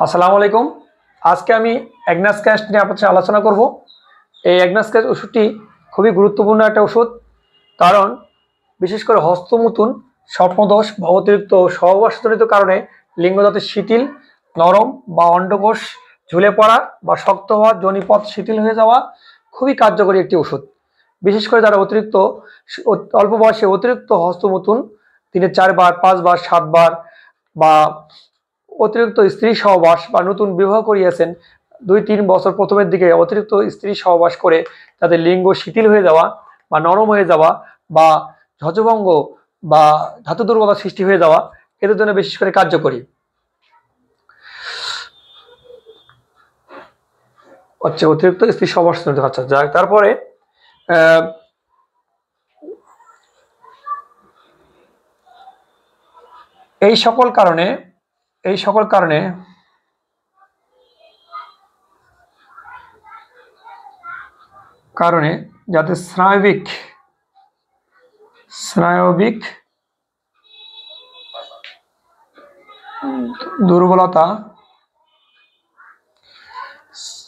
আসসালামু আলাইকুম। আজকে আমি অ্যাগনাস ক্যাস্ট নিয়ে আপনার সাথে আলোচনা করব। এই অ্যাগনাস ক্যাস্ট ওষুধটি খুবই গুরুত্বপূর্ণ একটা ওষুধ, কারণ বিশেষ করে হস্তমৈথুন, স্বপ্নদোষ বা অতিরিক্ত সহবাসজনিত কারণে লিঙ্গজাতের শিথিল, নরম বা অন্ডকোষ ঝুলে পড়া বা শক্ত হওয়া, যোনিপথ শিথিল হয়ে যাওয়া খুবই কার্যকরী একটি ওষুধ। বিশেষ করে যারা অল্প বয়সে অতিরিক্ত হস্তমৈথুন, দিনে 4 বার, 5 বার, 7 বার বা অতিরিক্ত স্ত্রী সহবাস বা নতুন বিবাহ করিয়াছেন, 2-3 বছর প্রথমের দিকে অতিরিক্ত স্ত্রী সহবাস করে তাদের লিঙ্গ শিথিল হয়ে যাওয়া বা নরম হয়ে যাওয়া বা ধ্বজভঙ্গ বা ধাতু দুর্বলতা সৃষ্টি হয়ে যাওয়া, এদের জন্য বিশেষ করে কার্যকরী হচ্ছে অতিরিক্ত স্ত্রী সহবাস। আচ্ছা, যাক, তারপরে এই সকল কারণে যাদের স্নায়বিক দুর্বলতা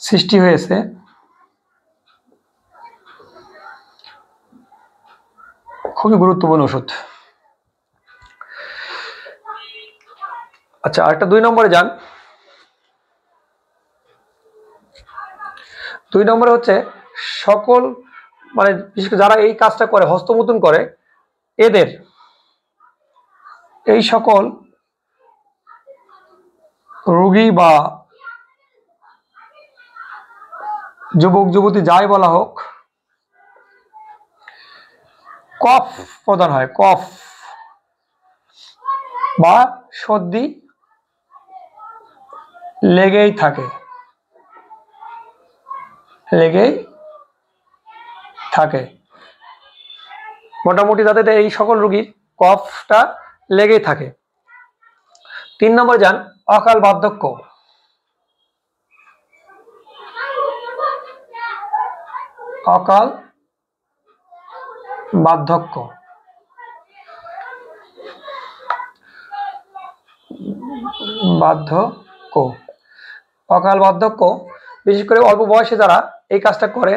সৃষ্টি হয়েছে, খুবই গুরুত্বপূর্ণ ওষুধ। আচ্ছা, আরেকটা 2 নম্বরে যান। 2 নম্বরে হচ্ছে সকল, মানে বিশেষ করে যারা এই কাজটা করে, হস্তমৈথুন করে, এদের এই সকল রোগী বা যুবক যুবতী যাই বলা হোক, কফ প্রদান হয়, কফ বা সর্দি লেগেই থাকে। মোটামুটি যাদের এই সকল রোগীর কফটা লেগেই থাকে। 3 নম্বর যান, অকাল বার্ধক্য। অকাল বার্ধক্য বিশেষ করে অল্প বয়সে যারা এই কাজটা করে,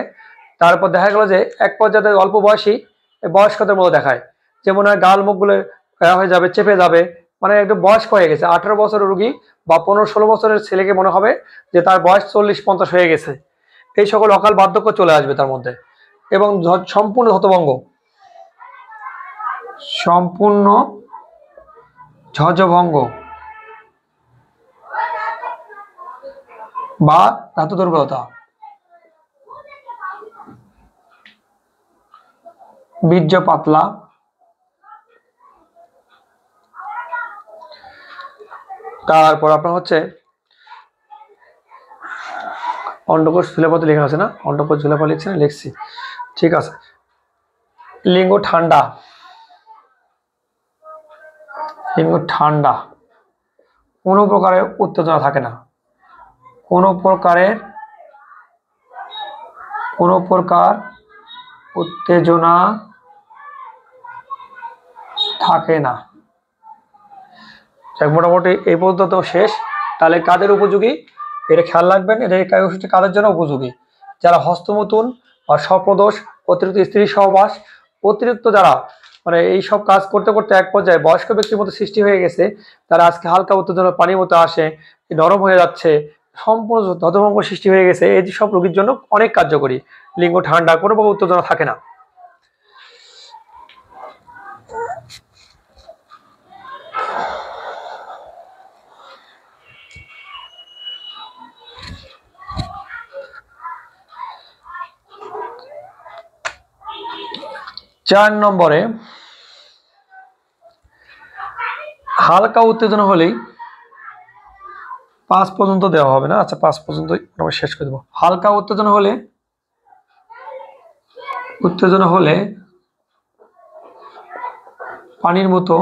তারপর দেখা গেল যে এক পর্যায়ে অল্প বয়সী বয়স্কদের মতো দেখায়, যেমন গাল মুখগুলো হয়ে যাবে, চেপে যাবে, মানে একটু বয়স্ক হয়ে গেছে। 18 বছরের রোগী বা 15-16 বছরের ছেলেকে মনে হবে যে তার বয়স 40-50 হয়ে গেছে। এই সকল অকাল বার্ধক্য চলে আসবে তার মধ্যে। এবং সম্পূর্ণ ধ্বজভঙ্গ বা ধাতু দুর্বলতা, বীর্য পাতলা, তারপর আপনার হচ্ছে অন্ডকোষ ঝুলে পড়তে লেখা আছে না, অন্ডকোষ ঝুলে পড়া লিখছি না, লিখছি, ঠিক আছে। লিঙ্গ ঠান্ডা, কোনো প্রকারের উত্তেজনা থাকে না, কোনো প্রকার উত্তেজনা থাকে না। মোটামুটি এই পর্যন্ত শেষ। তাহলে কাদের উপযোগী, এটা খেয়াল রাখবেন। এই ওষুধটি কাদের জন্য উপযোগী? যারা হস্তমৈথুন বা স্বপ্নদোষ, অতিরিক্ত স্ত্রী সহবাস, অতিরিক্ত যারা মানে এই সব কাজ করতে করতে এক পর্যায়ে বয়স্ক ব্যক্তির মতো সৃষ্টি হয়ে গেছে, তারা আজকে হালকা উত্তেজনা পানির মতো আসে, নরম হয়ে যাচ্ছে, সম্পূর্ণ ধ্বজভঙ্গ সৃষ্টি হয়ে গেছে, এই সব রোগীর জন্য অনেক কার্যকরী। লিঙ্গ ঠান্ডা, কোনো প্রকার উত্তেজনা থাকে না। চার নম্বরে, হালকা উত্তেজনা হলেই 5 পর্যন্ত দেওয়া হবে না। আচ্ছা, 5 পর্যন্ত আমরা শেষ করে দেবো। হালকা উত্তেজনা হলে পানির মতো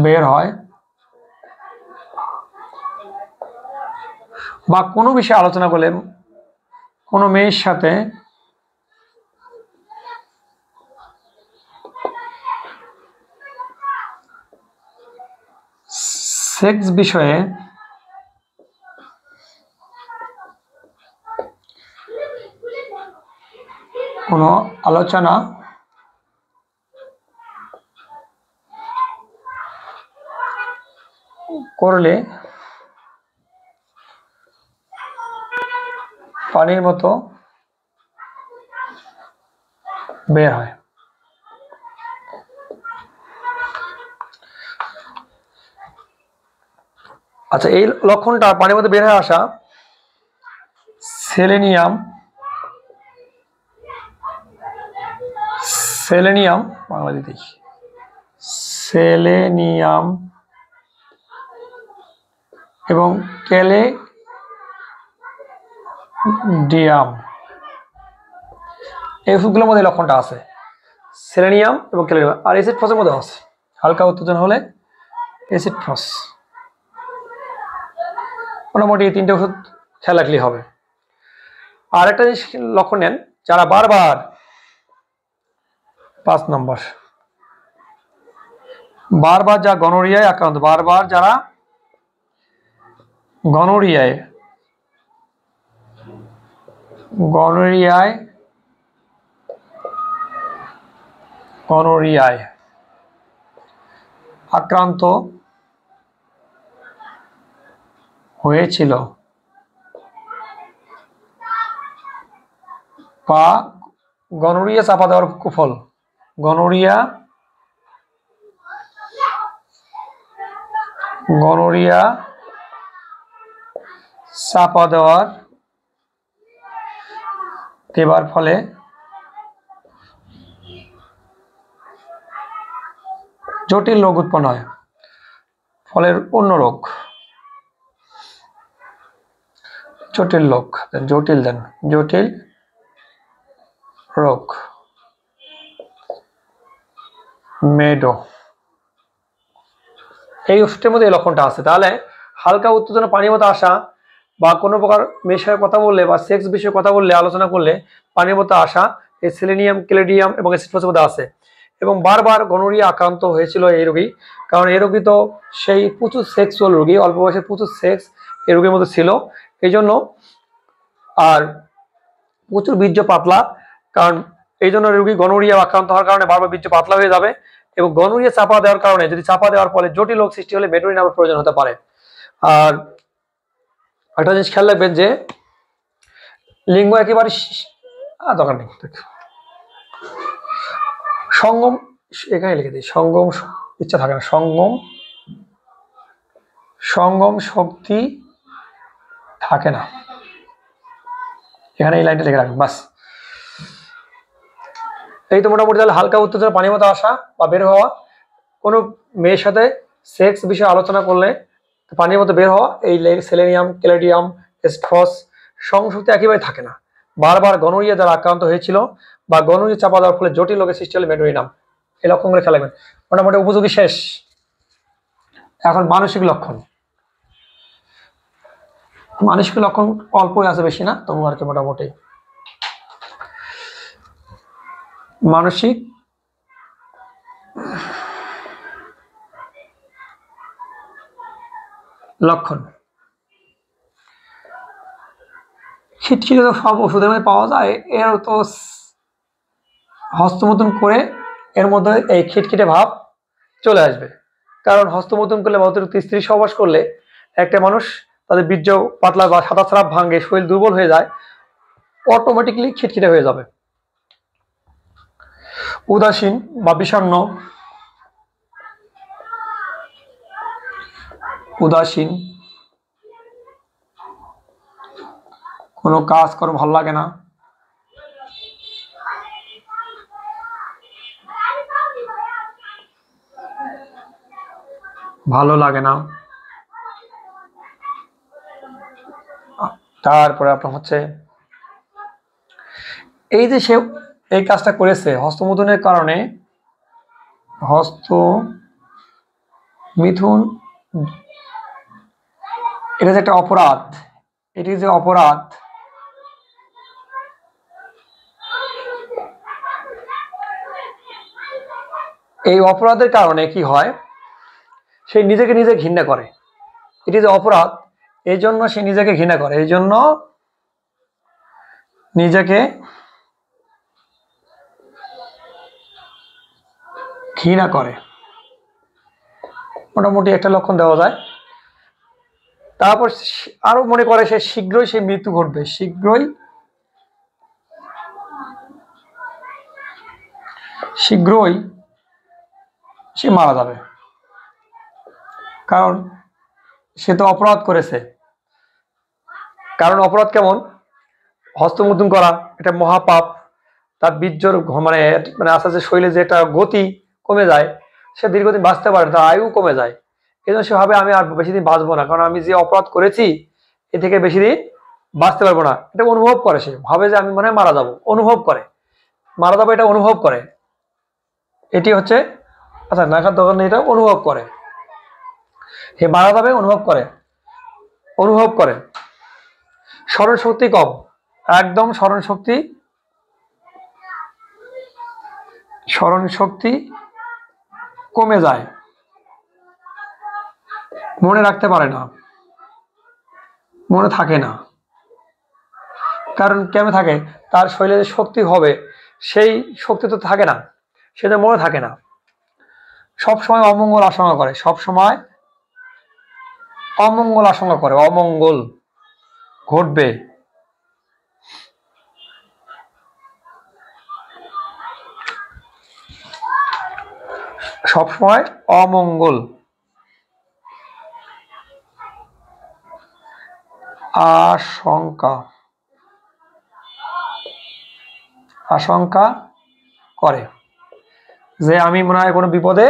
বের হয়, বা কোনো বিষয়ে আলোচনা করলে, কোনো মেয়ের সাথে সেক্স বিষয়ে কোনো আলোচনা করলে পানির মতো বের হয়। আচ্ছা, এই লক্ষণটা পানির মধ্যে বের হয়ে আসা সেলেনিয়াম বাংলা দিতে সেলেনিয়াম এবং ক্যালেডিয়াম এই ওষুধগুলোর মধ্যে লক্ষণটা আছে, সেলেনিয়াম এবং ক্যালেডিয়াম। আর অ্যাসিড ফসের মধ্যে আছে, হালকা উত্তেজনা হলে অ্যাসিড ফস। মোটামুটি এই তিনটে ওষুধ খেয়াল রাখলেই হবে। আর একটা জিনিস লক্ষণ নেন, যারা বারবার 5 নম্বর বারবার যা গনোরিয়ায় আক্রান্ত, বারবার যারা গনোরিয়ায় আক্রান্ত হয়েছিল বা গনোরিয়া চাপা দেওয়ার কুফল, গনোরিয়া চাপা দেবার ফলে জটিল রোগ উৎপন্ন হয়। ফলের অন্য রোগ, জটিল রোগ, মেডো। এই ওষুধের মধ্যে এই লক্ষণটা আছে। তাহলে হালকা উত্তেজনা পানির মতো আসা বা কোনো প্রকার মেশার কথা বললে বা সেক্স বিষয়ে কথা বললে, আলোচনা করলে পানির মতো আসা, এই সেলেনিয়াম, ক্যালেডিয়াম এবং অ্যাসিড ফসের মধ্যে আছে। এবং বারবার গনোরিয়া আক্রান্ত হয়েছিল এই রোগী, কারণ এই রোগী তো সেই প্রচুর সেক্সুয়াল রোগী, অল্প বয়সে প্রচুর সেক্স এই রোগীর মধ্যে ছিল, এই জন্য। আর প্রচুর বীর্য পাতলা, কারণ এই জন্য রোগী গনোরিয়া আক্রান্ত হওয়ার কারণে বারবার বীর্য পাতলা হয়ে যাবে। এবং গনোরিয়া চাপা দেওয়ার কারণে, যদি চাপা দেওয়ার ফলে জটিল রোগ সৃষ্টি হলে মেডোনিন নামের প্রয়োজন হতে পারে। আর একটা জিনিস খেয়াল রাখবেন যে লিঙ্গ একেবারে দরকার নেই, সঙ্গম এখানে লিখে দিই, সঙ্গম ইচ্ছা থাকে না, সঙ্গম শক্তি থাকে না, এখানে এই লাইনটা লিখে রাখবেন বাস। এই তো মোটামুটি। তাহলে হালকা উত্তেজনা পানির মতো আসা বা বের হওয়া, কোনো মেয়ের সাথে সেক্স বিষয়ে আলোচনা করলে পানির মতো বের হওয়া, এই সেলেনিয়াম, ক্যালেডিয়াম, ফস সংশক্তি একেবারে থাকে না। বারবার গনোরিয়া যারা আক্রান্ত হয়েছিল বা গনোরিয়া চাপা দেওয়ার ফলে জটিল রোগের সৃষ্টি হলে মেডোনিনাম, এই লক্ষণগুলো খেয়াল রাখবেন। মোটামুটি উপযোগী শেষ। এখন মানসিক লক্ষণ অল্পই আছে, বেশি না, তবু আর কি মোটামুটি। মানসিক লক্ষণ, খিটখিটে তো সব ওষুধের মধ্যে পাওয়া যায়, এর তো হস্তমৈথুন করে এর মধ্যে এই খিটখিটে ভাব চলে আসবে। কারণ হস্তমৈথুন করলে বা অতিরিক্ত স্ত্রী সহবাস করলে একটা মানুষ, তাদের বীর্য পাতলা বা সাদা স্রাব ভাঙে, শরীর দুর্বল হয়ে যায়, অটোমেটিকলি খিটখিটে হয়ে যাবে। উদাসীন বা বিষণ্ণ, কোনো কাজ করো ভালো লাগে না, তারপরে আপনার হচ্ছে এই যে সে এই কাজটা করেছে হস্তমৈথুনের কারণে, হস্তমিথুন এটা যে একটা অপরাধ, এটি যে অপরাধ, এই অপরাধের কারণে কি হয়, সে নিজেকে নিজে ঘৃণা করে। এটি যে অপরাধ, এই জন্য সে নিজেকে ঘৃণা করে, এই জন্য নিজেকে ঘৃণা করে, মোটামুটি একটা লক্ষণ দেওয়া যায়। তারপর আরো মনে করে সে শীঘ্রই সে মৃত্যু ঘটবে, শীঘ্রই সে মারা যাবে, কারণ সে তো অপরাধ করেছে। কারণ অপরাধ কেমন? হস্তমৈথুন করা এটা মহাপাপ, তার বীর্যর মানে মানে আস্তে আস্তে শরীরে যে একটা গতি কমে যায়, সে দীর্ঘদিন বাঁচতে পারে না, তার আয়ু কমে যায়। এই জন্য সে ভাবে আমি আর বেশি দিন বাঁচবো না, কারণ আমি যে অপরাধ করেছি এ থেকে বেশি দিন বাঁচতে পারবো না, এটা অনুভব করে। সে ভাবে যে আমি মনে হয় মারা যাবো, অনুভব করে মারা যাবো, এটা অনুভব করে। এটি হচ্ছে আচ্ছা নাকার দোকান, এটা অনুভব করে, হে মারা যাবে অনুভব করে। স্মরণ শক্তি কম, একদম স্মরণ শক্তি কমে যায়, মনে রাখতে পারে না, মনে থাকে না। কারণ কেন থাকে? তার শরীরে যে শক্তি হবে সেই শক্তি তো থাকে না, সেটা মনে থাকে না। সবসময় অমঙ্গল আশঙ্কা করে, সবসময় অমঙ্গল আশঙ্কা করে, অমঙ্গল ঘটবে। সবসময় অমঙ্গল আশঙ্কা করে যে আমি মনে হয় কোনো বিপদে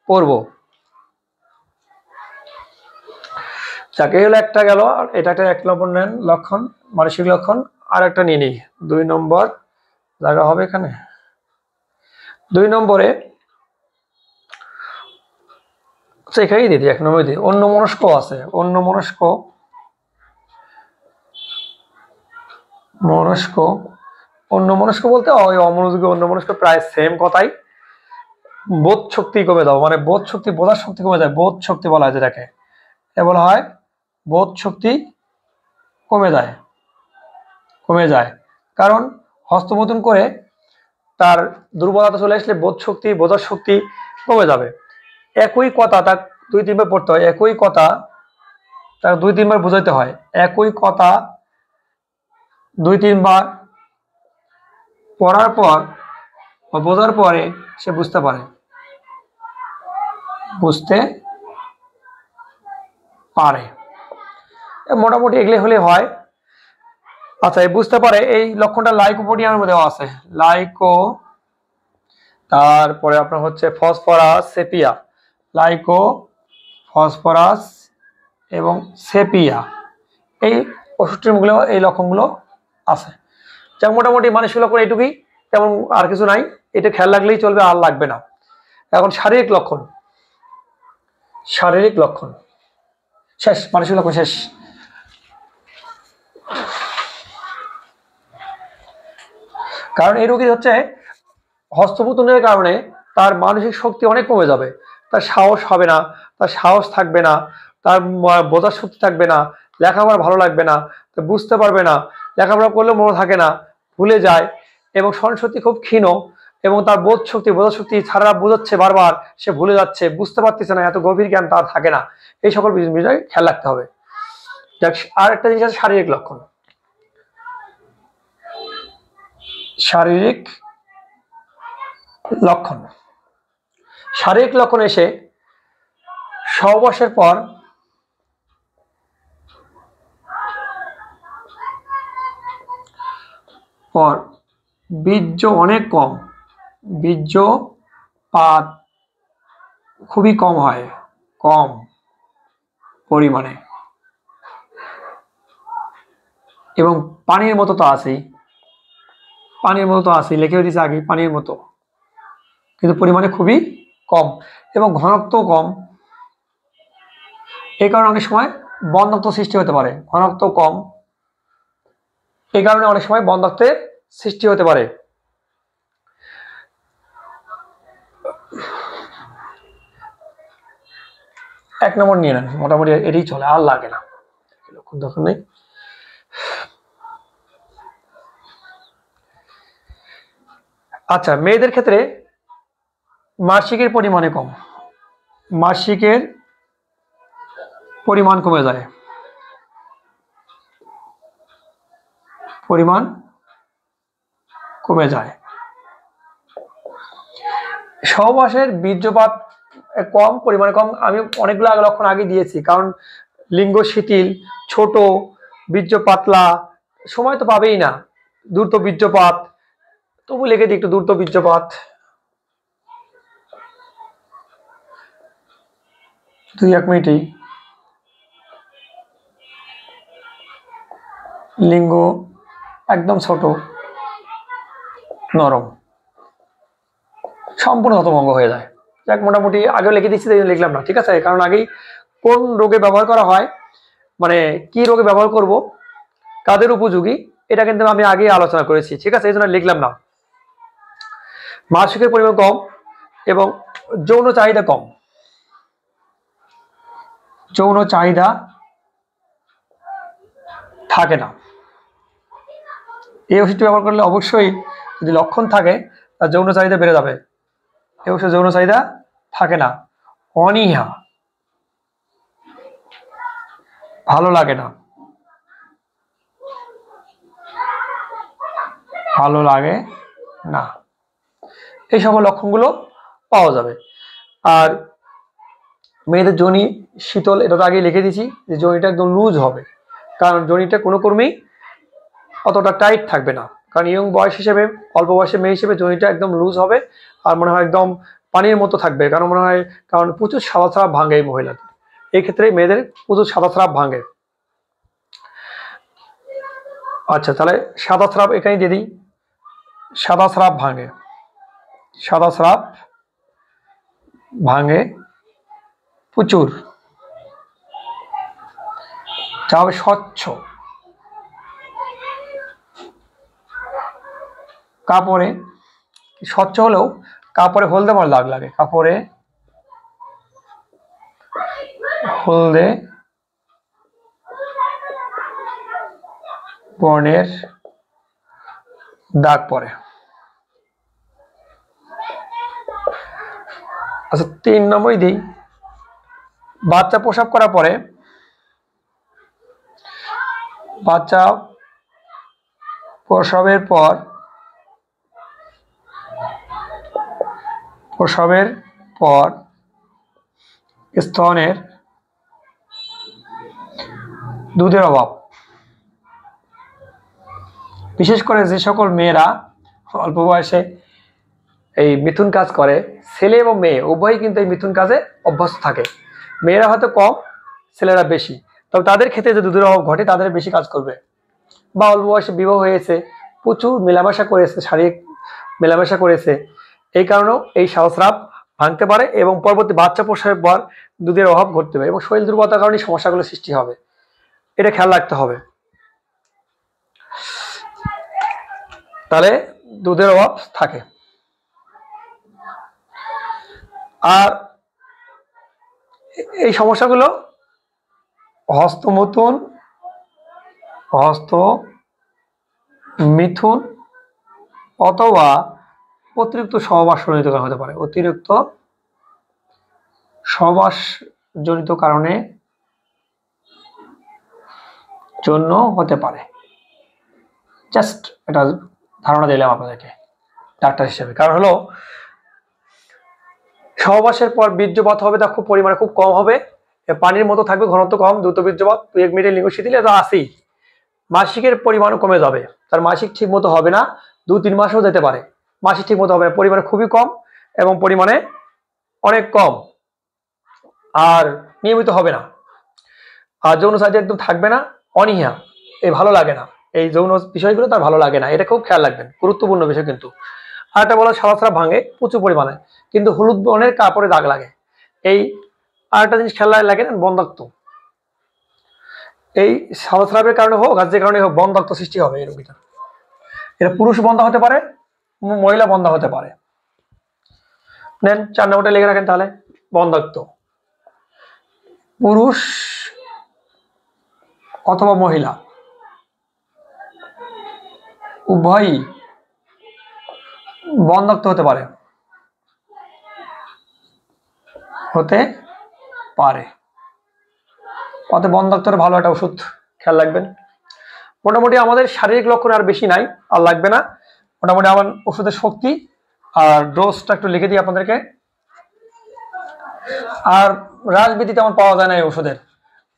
পড়ব। যাকে হলো একটা গেল, এটা একটা 1 নম্বর নেন লক্ষণ, মানসিক লক্ষণ। আর একটা নিয়ে নিই, 2 নম্বর জায়গা হবে এখানে। 2 নম্বরে এখানেই দিদি 1 নম্বরে দিই, অন্যমনস্ক আছে। অন্যমনস্ক বলতে ওই অমনোযোগী অন্যমনস্ক প্রায় সেম কথাই। বোধ শক্তি কমে দাও, মানে বোধ শক্তি, বোঝার শক্তি কমে যায়, বোধ শক্তি বলা হয় যেটাকে, বলা হয় বোধ শক্তি কমে যায়। কারণ হস্তমৈথুন করে তার দুর্বলতা চলে আসলে বোধ শক্তি, বোঝার শক্তি কমে যাবে। একই কথা তার 2-3 বার পড়তে হয়, একই কথা তার 2-3 বার বোঝাইতে হয়, একই কথা 2-3 বার পড়ার পর বা বোঝার পরে সে বুঝতে পারে। মোটামুটি এগুলো হলে হয়। আচ্ছা, এই বুঝতে পারে এই লক্ষণটা লাইকোপোডিয়ামের মধ্যে আছে, লাইকো, তারপরে আপনার হচ্ছে ফসফরাস সেপিয়া, লাইকো, ফসফরাস এবং সেপিয়া, এই ওষুধটির মুখগুলো এই লক্ষণগুলো আছে। যা মোটামুটি মানসিক লক্ষণ এইটুকুই, তেমন আর কিছু নাই, এটা খেয়াল রাখলেই চলবে, আর লাগবে না। এখন শারীরিক লক্ষণ শেষ, মানসিক লক্ষণ শেষ। কারণ এই রোগী হচ্ছে হস্তমৈথুনের কারণে তার মানসিক শক্তি অনেক কমে যাবে, তার সাহস হবে না, তার সাহস থাকবে না, তার বোঝার শক্তি থাকবে না, লেখাপড়া ভালো লাগবে না, বুঝতে পারবে না, লেখাপড়া করলেও মনে থাকে না, ভুলে যায়, এবং স্মরণশক্তি খুব ক্ষীণ, এবং তার বোঝার শক্তি ছাড়া বোঝাচ্ছে বারবার, সে ভুলে যাচ্ছে, বুঝতে পারতেছে না, এত গভীর জ্ঞান তার থাকে না। এই সকল বিষয় খেয়াল রাখতে হবে। আর একটা জিনিস আছে শারীরিক লক্ষণ। শারীরিক লক্ষণ এসে সহবাসের পর বীর্য অনেক কম, বীর্যপাত খুবই কম হয়, কম পরিমাণে, এবং পানির মতো তো আছেই, লিখেও দিয়েছে আগে, পানির মতো, কিন্তু পরিমাণে খুবই কম এবং ঘনত্ব কম। এই কারণে অনেক সময় বন্ধ্যাত্ব সৃষ্টি হতে পারে, ঘনত্ব কম, এই কারণে অনেক সময় বন্ধ্যাত্বের সৃষ্টি হতে পারে। 1 নম্বর নিয়ে নেন, মোটামুটি এটাই চলে, আর লাগে না, লক্ষণ দরকার নেই। আচ্ছা, মেয়েদের ক্ষেত্রে মাসিকের পরিমাণে কম, মাসিকের পরিমাণ কমে যায়, পরিমাণ কমে যায়। সহবাসের বীর্যপাত কম, পরিমাণে কম, আমি অনেকগুলো লক্ষণ আগে দিয়েছি, কারণ লিঙ্গ শিথিল, ছোট, বীর্য পাতলা, সময় তো পাবেই না, দ্রুত বীর্যপাত, তবু লিখে দিই একটু দ্রুত বীর্যপাত, 2-1 মিনিটেই। লিঙ্গ একদম ছোট, নরম, সম্পূর্ণ হতভঙ্গ হয়ে যায়। যাক, মোটামুটি আগেও লিখে দিচ্ছি, লিখলাম না, ঠিক আছে, কারণ আগেই কোন রোগে ব্যবহার করা হয়, মানে কি রোগে ব্যবহার করব, কাদের উপযোগী, এটা কিন্তু আমি আগেই আলোচনা করেছি, ঠিক আছে, এই জন্য লিখলাম না। মাসিকের পরিমাণ কম এবং যৌন চাহিদা কম, যৌন চাহিদা থাকে না। এই ওষুধটি ব্যবহার করলে অবশ্যই যদি লক্ষণ থাকে তার যৌন চাহিদা বেড়ে যাবে। এই ওষুধ যৌন চাহিদা থাকে না, অনীহা, ভালো লাগে না, ভালো লাগে না, এই সকল লক্ষণগুলো পাওয়া যাবে। আর মেয়েদের যোনি শীতল, এটা তো আগে লিখে দিয়েছি যে যোনিটা একদম লুজ হবে, কারণ যোনিটা কোনো কর্মেই অতটা টাইট থাকবে না, কারণ ইয়ং বয়স হিসেবে, অল্প বয়সে মেয়ে হিসেবে যোনিটা একদম লুজ হবে, আর মনে হয় একদম পানির মতো থাকবে, কারণ মনে হয়, কারণ প্রচুর সাদা স্রাব ভাঙে এই মহিলাদের, এই ক্ষেত্রে মেয়েদের প্রচুর সাদা স্রাব ভাঙে। আচ্ছা, তাহলে সাদা স্রাব এখানে দিয়ে দিই, সাদা স্রাব ভাঙে, সাদা স্রাব ভাঙে প্রচুর, যা হবে স্বচ্ছ, কাপড়ে স্বচ্ছ হলেও কাপড়ে হলদে আমার দাগ লাগে, কাপড়ে হলদে বর্ণের দাগ পড়ে। আচ্ছা, 3 নম্বরই দিই, বাচ্চা প্রসব করার পরে, বাচ্চা প্রসবের পর, প্রসবের পর স্তনের দুধের অভাব, বিশেষ করে যে সকল মেয়েরা অল্প বয়সে এই মিথুন কাজ করে, ছেলে এবং মেয়ে উভয়ই কিন্তু এই মিথুন কাজে অভ্যস্ত থাকে, মেয়েরা হয়তো কম, ছেলেরা বেশি, তবে তাদের ক্ষেত্রে যে দুধের অভাব ঘটে তাদের বেশি কাজ করবে, বা অল্প বয়সে বিবাহ হয়েছে, প্রচুর মেলামেশা করেছে, শারীরিক মেলামেশা করেছে, এই কারণেও এই সাদস্রাব ভাঙতে পারে এবং পরবর্তী বাচ্চা প্রসবের পর দুধের অভাব ঘটতে পারে এবং শরীর দুর্বলতার কারণে সমস্যাগুলো সৃষ্টি হবে, এটা খেয়াল রাখতে হবে। তাহলে দুধের অভাব থাকে। আর এই সমস্যাগুলো হস্তমিথুন অথবা অতিরিক্ত সহবাসজনিত কারণে হতে পারে, অতিরিক্ত সহবাসজনিত কারণে জন্য হতে পারে। জাস্ট এটা ধারণা দিলাম আপনাদেরকে ডাক্তার হিসেবে, কারণ হলো সহবাসের পর বীর্যপাত হবে, তা খুব পরিমাণে খুব কম হবে, পানির মতো থাকবে, ঘনত্ব কম, দ্রুত বীর্যপাত, 1 মিনিটের লিঙ্গ শিথিল, এটা আসেই। মাসিকের পরিমাণও কমে যাবে, তার মাসিক ঠিক মতো হবে না, 2-3 মাসও যেতে পারে, মাসিক ঠিক মতো হবে না, পরিমাণে খুবই কম এবং পরিমাণে অনেক কম, আর নিয়মিত হবে না, আর যৌন চাহিদা একদম থাকবে না, অনীহা, এই ভালো লাগে না, এই যৌন বিষয়গুলো তার ভালো লাগে না, এটা খুব খেয়াল রাখবেন, গুরুত্বপূর্ণ বিষয় কিন্তু। আর একটা বলা, সাদা ভাঙে প্রচুর পরিমাণে, কিন্তু হলুদ বর্ণের কাপড়ে দাগ লাগে, এই আরেকটা জিনিস খেয়াল লাগে, বন্ধাত্ম, এই সাদস্রাবের কারণে হোক আর যে কারণে হোক বন্ধাত্ম সৃষ্টি হবে এই রোগীটা, এটা পুরুষ বন্ধা হতে পারে, মহিলা বন্ধা হতে পারে। নেন 4 নম্বরটা লিখে রাখেন তাহলে, বন্ধাত্ম, পুরুষ অথবা মহিলা উভয়ই বন্ধাত্ম হতে পারে অতএব বন্ধাত্মের ভালো একটা ওষুধ, খেয়াল রাখবেন। মোটামুটি আমাদের শারীরিক লক্ষণ আর বেশি নাই, আর লাগবে না। মোটামুটি আমার ওষুধের শক্তি আর ডোজটা একটু লিখে দিই আপনাদেরকে। আর রাজবিধি তেমন পাওয়া যায় না এই ওষুধের।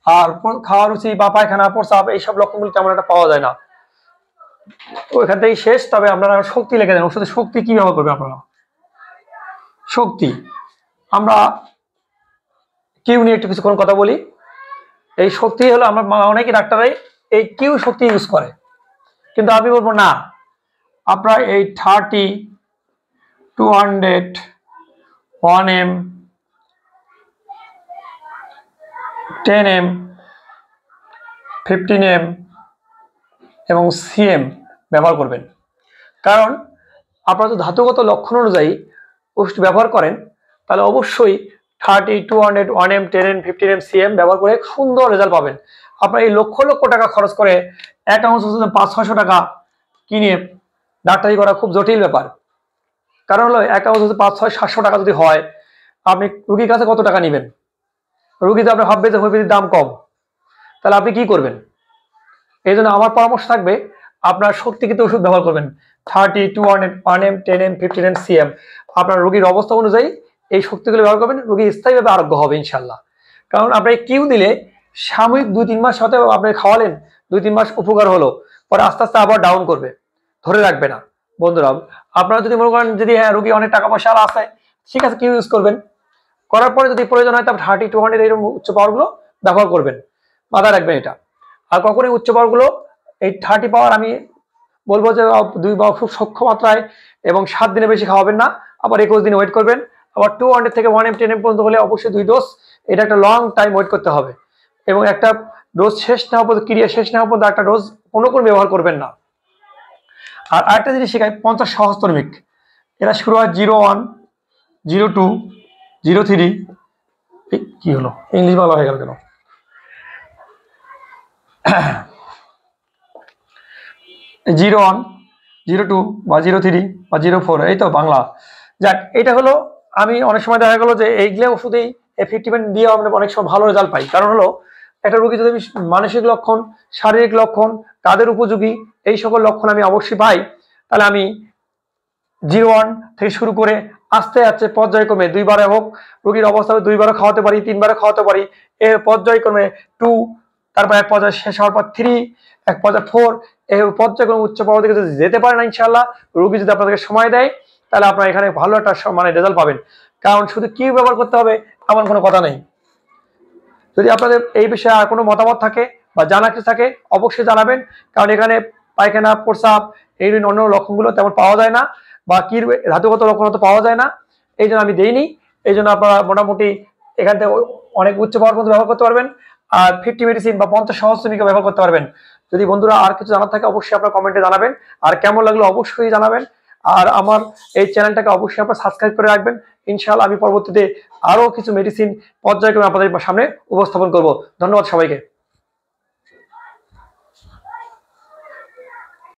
আর খাওয়া রুচি বা পায়খানা প্রস্রাব এইসব লক্ষণগুলো তেমন একটা পাওয়া যায় না, ওইখান থেকেই শেষ। তবে আপনারা শক্তি লিখে দেন। ওষুধের শক্তি কি ব্যবহার করবে আপনারা? শক্তি আমরা কিউ নিয়ে একটু কিছুক্ষণ কথা বলি। এই শক্তি হলো, আমরা অনেকে ডাক্তারাই এই কিউ শক্তি ইউজ করে, কিন্তু আমি বলবো না, আপনারা এই 30, 200, 1M, 10M, 15M এবং CM ব্যবহার করবেন। কারণ আপনারা যদি ধাতুগত লক্ষণ অনুযায়ী ওষুধ ব্যবহার করেন, তাহলে অবশ্যই 30, 200, 1M, 10M, 15M, CM ব্যবহার করে সুন্দর রেজাল্ট পাবেন। আপনার এই লক্ষ লক্ষ টাকা খরচ করে এক আউন্স ওষুধে 500-600 টাকা কিনে ডাক্তারি করা খুব জটিল ব্যাপার। কারণ হলো এক আউন্স ওষুধে 500-700 টাকা যদি হয়, আপনি রুগীর কাছে কত টাকা নেবেন? রুগী তো আপনি ভাববে যে হোমিওপ্যাথির দাম কম, তাহলে আপনি কি করবেন? এই জন্য আমার পরামর্শ থাকবে, আপনার শক্তিকৃত ওষুধ ব্যবহার করবেন। 30, 200, 1M, 10M, 15M, CM আপনার রোগীর অবস্থা অনুযায়ী এই শক্তিগুলো ব্যবহার করবেন, রোগী স্থায়ীভাবে আরোগ্য হবে ইনশাল্লাহ। কারণ আপনি কিউ দিলে সাময়িক 2-3 মাস সাথে আপনি খাওয়ালেন, 2-3 মাস উপকার হলো, পরে আস্তে আস্তে আবার ডাউন করবে, ধরে রাখবে না। বন্ধুরা, আপনারা যদি মনে করেন যদি হ্যাঁ রোগী অনেক টাকা পয়সা আছে, ঠিক আছে কিউ ইউজ করবেন, করার পরে যদি প্রয়োজন হয় তবে 30, 200 এরকম উচ্চ পাওয়ারগুলো ব্যবহার করবেন, মাথায় রাখবেন এটা। আর কখনোই উচ্চ পাওয়ারগুলো এই 30 পাওয়ার আমি বলবো যে 2 বা খুব সূক্ষ্ম মাত্রায় এবং 7 দিনে বেশি খাওয়াবেন না, আবার 21 দিন ওয়েট করবেন। আবার 200 থেকে 1M, 10M পর্যন্ত হলে অবশ্যই 2 ডোজ, এটা একটা লং টাইম ওয়েট করতে হবে। এবং একটা ডোজ শেষ না হওয়া পর্যন্ত, ক্রিয়া শেষ না হওয়া পর্যন্ত একটা ডোজ কোনো ব্যবহার করবেন না। আর আরেকটা জিনিস শেখায়, 50 সহস্রমিক। এরা শুরু হয় 01, 02, 03, কি হলো ইংলিশ ভালো হয়ে গেল কেন? 01, 02 বা 03 বা 04, এই তো বাংলা। যাক, এটা হলো, আমি অনেক সময় দেখা গেল যে এইগুলো ওষুধেই এফেক্টিভমেন্ট দিয়ে আমরা অনেক সময় ভালো রেজাল্ট পাই। কারণ হলো একটা রোগী যদি মানসিক লক্ষণ, শারীরিক লক্ষণ, কাদের উপযোগী এই সকল লক্ষণ আমি অবশ্যই পাই, তাহলে আমি 01 থেকে শুরু করে আস্তে আস্তে পর্যায়ক্রমে 2 বারে হোক, রোগীর অবস্থা 2 বারে খাওয়াতে পারি, 3 বারে খাওয়াতে পারি, এর পর্যায়ক্রমে 2, তারপর এক পর্যায়ে শেষ হওয়ার পর 3, এক পর্যায়ে 4, এই পর্যায়ক্রমে উচ্চ পাওয়ার দিকে যদি যেতে পারেন ইনশাআল্লাহ, রোগী যদি আপনাদেরকে সময় দেয়, তাহলে আপনারা এখানে ভালো একটা মানে রেজাল্ট পাবেন। কারণ শুধু কি ব্যবহার করতে হবে এমন কোনো কথা নেই। যদি আপনাদের এই বিষয়ে আর কোনো মতামত থাকে বা জানা কিছু থাকে অবশ্যই জানাবেন। কারণ এখানে পায়খানা, প্রস্রাব এই অন্য লক্ষণগুলো তেমন পাওয়া যায় না, বা কি ধাতুগত লক্ষণ তো পাওয়া যায় না, এই জন্য আমি দেইনি। এই জন্য আপনারা মোটামুটি এখান থেকে অনেক উচ্চ পাওয়ার মধ্যে ব্যবহার করতে পারবেন, আর 50 মেডিসিন বা 50 সহস্রমিক ব্যবহার করতে পারবেন। যদি বন্ধুরা আর কিছু জানার থাকে অবশ্যই আপনারা কমেন্টে জানাবেন, আর কেমন লাগলো অবশ্যই জানাবেন। আর আমার এই চ্যানেলটাকে অবশ্যই আপনারা সাবস্ক্রাইব করে রাখবেন। ইনশাআল্লাহ আমি পরবর্তীতে আরো কিছু মেডিসিন পর্যায়ক্রমে আপনাদের সামনে উপস্থাপন করব। ধন্যবাদ সবাইকে।